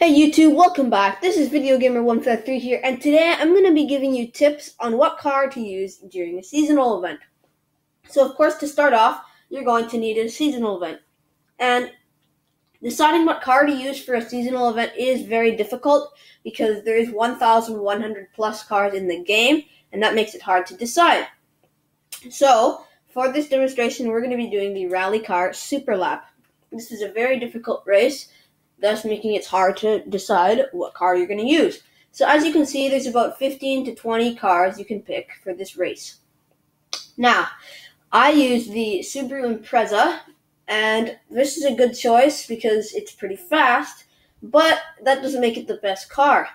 Hey YouTube, welcome back. This is Video Gamer 153 here, and today I'm going to be giving you tips on what car to use during a seasonal event. So of course, to start off, you're going to need a seasonal event. And deciding what car to use for a seasonal event is very difficult because there is 1,100 plus cars in the game, and that makes it hard to decide. So for this demonstration, we're going to be doing the Rally Car Super Lap. This is a very difficult race, thus making it hard to decide what car you're going to use. So as you can see, there's about 15 to 20 cars you can pick for this race. Now, I use the Subaru Impreza, and this is a good choice because it's pretty fast, but that doesn't make it the best car.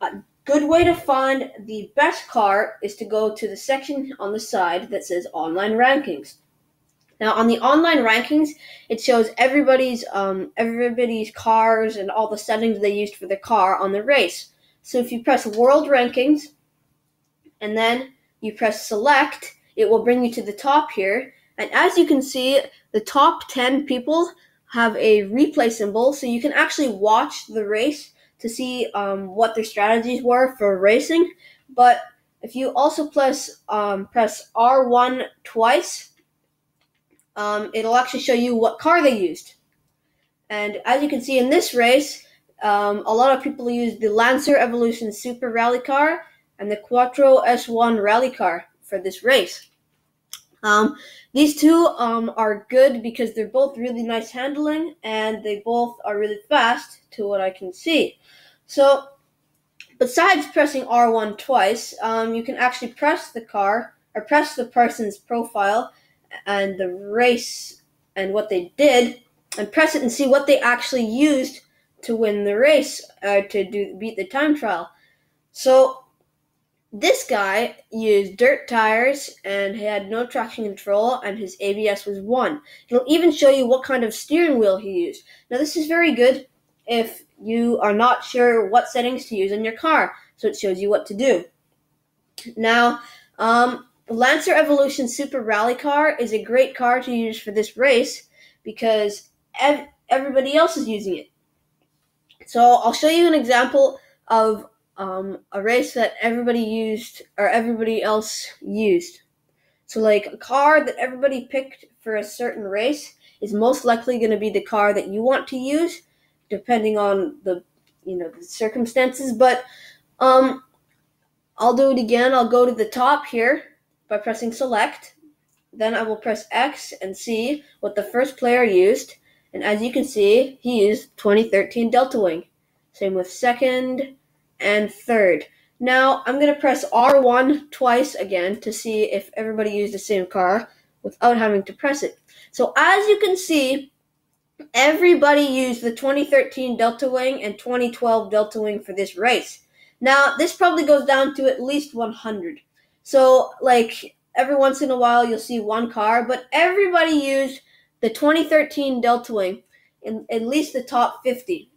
A good way to find the best car is to go to the section on the side that says Online Rankings. Now, on the online rankings, it shows everybody's cars and all the settings they used for their car on the race. So if you press World Rankings, and then you press Select, it will bring you to the top here. And as you can see, the top 10 people have a replay symbol, so you can actually watch the race to see what their strategies were for racing. But if you also press R1 twice, it'll actually show you what car they used. And as you can see in this race, a lot of people use the Lancer Evolution Super Rally Car and the Quattro S1 Rally Car for this race. These two are good because they're both really nice handling and they both are really fast to what I can see. So besides pressing R1 twice, you can actually press the car or press the person's profile and the race and what they did, and press it and see what they actually used to win the race, beat the time trial. So this guy used dirt tires and he had no traction control, and his ABS was 1. It'll even show you what kind of steering wheel he used. Now this is very good if you are not sure what settings to use in your car, so it shows you what to do. Now, Lancer Evolution Super Rally Car is a great car to use for this race because everybody else is using it. So I'll show you an example of a race that everybody used or everybody else used. So like a car that everybody picked for a certain race is most likely going to be the car that you want to use, depending on the circumstances. But I'll do it again. I'll go to the top here by pressing Select. Then I will press X and see what the first player used. And as you can see, he used 2013 Delta Wing. Same with second and third. Now I'm going to press R1 twice again to see if everybody used the same car without having to press it. So as you can see, everybody used the 2013 Delta Wing and 2012 Delta Wing for this race. Now this probably goes down to at least 100. So, like, every once in a while you'll see one car, but everybody used the 2013 Delta Wing in at least the top 50.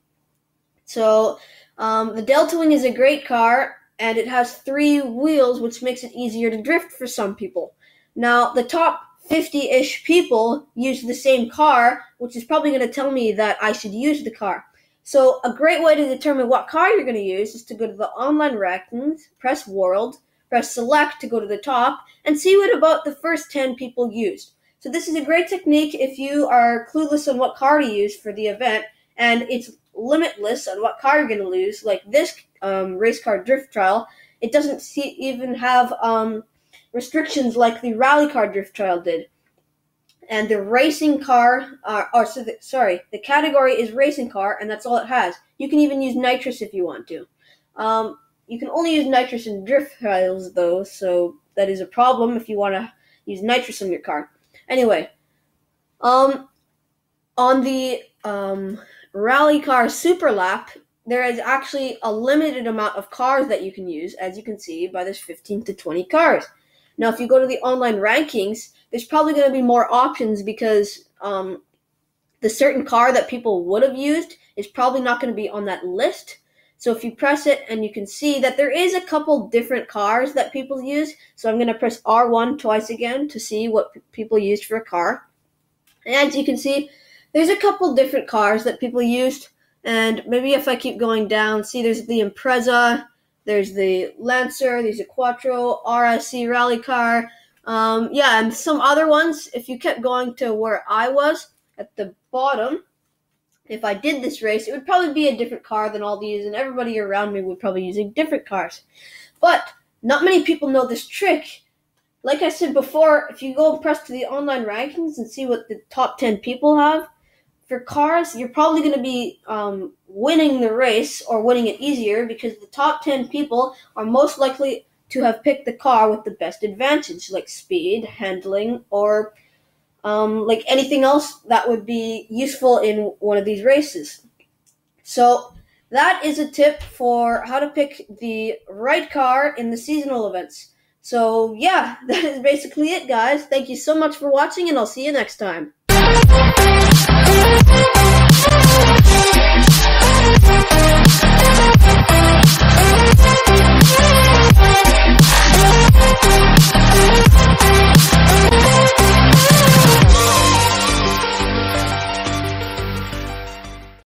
So, the Delta Wing is a great car, and it has 3 wheels, which makes it easier to drift for some people. Now, the top 50-ish people use the same car, which is probably going to tell me that I should use the car. So, a great way to determine what car you're going to use is to go to the online rankings, press World, press Select to go to the top, and see what about the first 10 people used. So this is a great technique if you are clueless on what car to use for the event, and it's limitless on what car you're going to use. Like this race car drift trial, it doesn't even have restrictions like the rally car drift trial did. And the racing car, the category is racing car, and that's all it has. You can even use nitrous if you want to. You can only use nitrous in drift trials, though, so that is a problem if you want to use nitrous on your car. Anyway, on the Rally Car Super Lap, there is actually a limited amount of cars that you can use, as you can see by this 15 to 20 cars. Now, if you go to the online rankings, there's probably going to be more options because the certain car that people would have used is probably not going to be on that list. So if you press it, and you can see that there is a couple different cars that people use. So I'm going to press R1 twice again to see what people used for a car. And as you can see, there's a couple different cars that people used. And maybe if I keep going down, see there's the Impreza, there's the Lancer, there's a Quattro, RSC rally car, and some other ones. If you kept going to where I was, at the bottom, if I did this race, it would probably be a different car than all these, and everybody around me would probably be using different cars. But not many people know this trick. Like I said before, if you go and press to the online rankings and see what the top 10 people have, for cars, you're probably going to be winning the race or winning it easier because the top 10 people are most likely to have picked the car with the best advantage, like speed, handling, or like anything else that would be useful in one of these races. So that is a tip for how to pick the right car in the seasonal events. So yeah, that is basically it, guys. Thank you so much for watching, and I'll see you next time.